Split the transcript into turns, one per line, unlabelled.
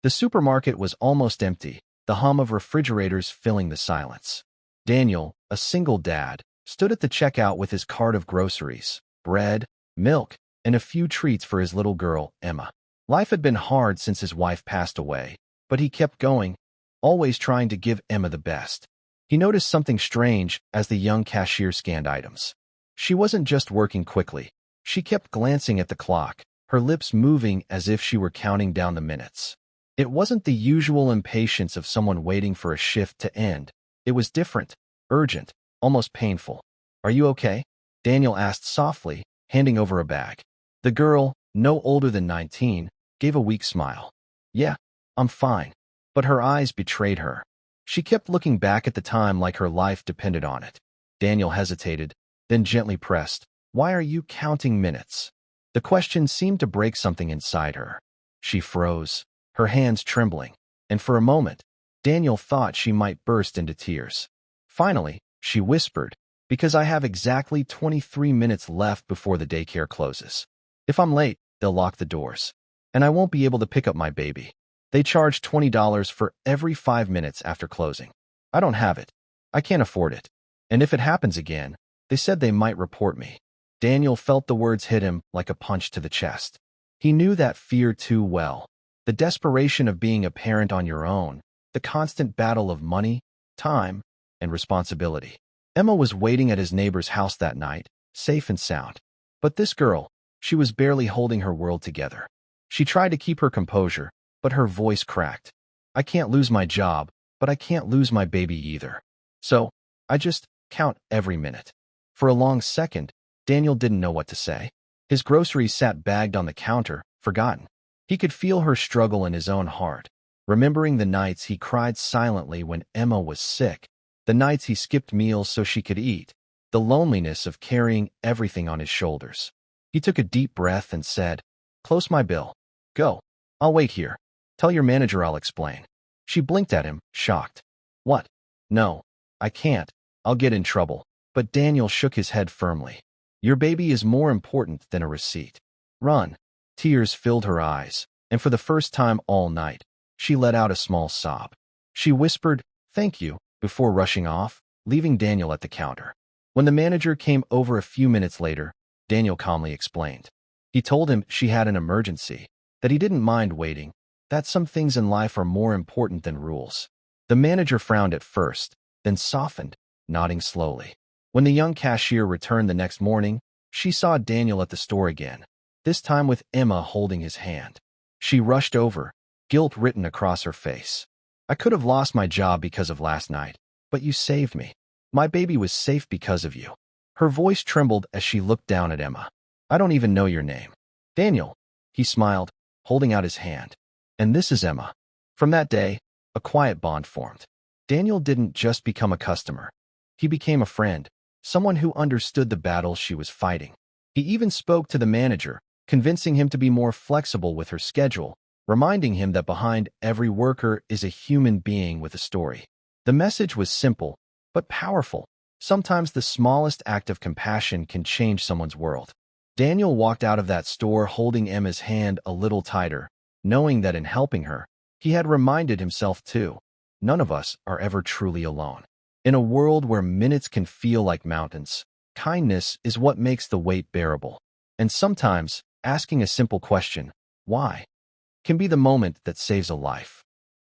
The supermarket was almost empty, the hum of refrigerators filling the silence. Daniel, a single dad, stood at the checkout with his cart of groceries, bread, milk, and a few treats for his little girl, Emma. Life had been hard since his wife passed away, but he kept going, always trying to give Emma the best. He noticed something strange as the young cashier scanned items. She wasn't just working quickly. She kept glancing at the clock, her lips moving as if she were counting down the minutes. It wasn't the usual impatience of someone waiting for a shift to end. It was different, urgent, almost painful. "Are you okay?" Daniel asked softly, handing over a bag. The girl, no older than 19, gave a weak smile. "Yeah, I'm fine." But her eyes betrayed her. She kept looking back at the time like her life depended on it. Daniel hesitated, then gently pressed, "Why are you counting minutes?" The question seemed to break something inside her. She froze, her hands trembling, and for a moment, Daniel thought she might burst into tears. Finally, she whispered, "Because I have exactly 23 minutes left before the daycare closes. If I'm late, they'll lock the doors, and I won't be able to pick up my baby. They charge $20 for every 5 minutes after closing. I don't have it. I can't afford it. And if it happens again, they said they might report me." Daniel felt the words hit him like a punch to the chest. He knew that fear too well. The desperation of being a parent on your own, the constant battle of money, time, and responsibility. Emma was waiting at his neighbor's house that night, safe and sound. But this girl, she was barely holding her world together. She tried to keep her composure, but her voice cracked. "I can't lose my job, but I can't lose my baby either. So, I just count every minute." For a long second, Daniel didn't know what to say. His groceries sat bagged on the counter, forgotten. He could feel her struggle in his own heart, remembering the nights he cried silently when Emma was sick, the nights he skipped meals so she could eat, the loneliness of carrying everything on his shoulders. He took a deep breath and said, "Close my bill. Go. I'll wait here. Tell your manager I'll explain." She blinked at him, shocked. "What? No, I can't. I'll get in trouble." But Daniel shook his head firmly. "Your baby is more important than a receipt. Run." Tears filled her eyes, and for the first time all night, she let out a small sob. She whispered, "Thank you," before rushing off, leaving Daniel at the counter. When the manager came over a few minutes later, Daniel calmly explained. He told him she had an emergency, that he didn't mind waiting, that some things in life are more important than rules. The manager frowned at first, then softened, nodding slowly. When the young cashier returned the next morning, she saw Daniel at the store again, this time with Emma holding his hand. She rushed over, guilt written across her face. "I could have lost my job because of last night, but you saved me. My baby was safe because of you." Her voice trembled as she looked down at Emma. "I don't even know your name." "Daniel," he smiled, holding out his hand. "And this is Emma." From that day, a quiet bond formed. Daniel didn't just become a customer. He became a friend, someone who understood the battles she was fighting. He even spoke to the manager, convincing him to be more flexible with her schedule, reminding him that behind every worker is a human being with a story. The message was simple, but powerful. Sometimes the smallest act of compassion can change someone's world. Daniel walked out of that store holding Emma's hand a little tighter, knowing that in helping her, he had reminded himself too, none of us are ever truly alone. In a world where minutes can feel like mountains, kindness is what makes the weight bearable. And sometimes, asking a simple question, "Why?" can be the moment that saves a life.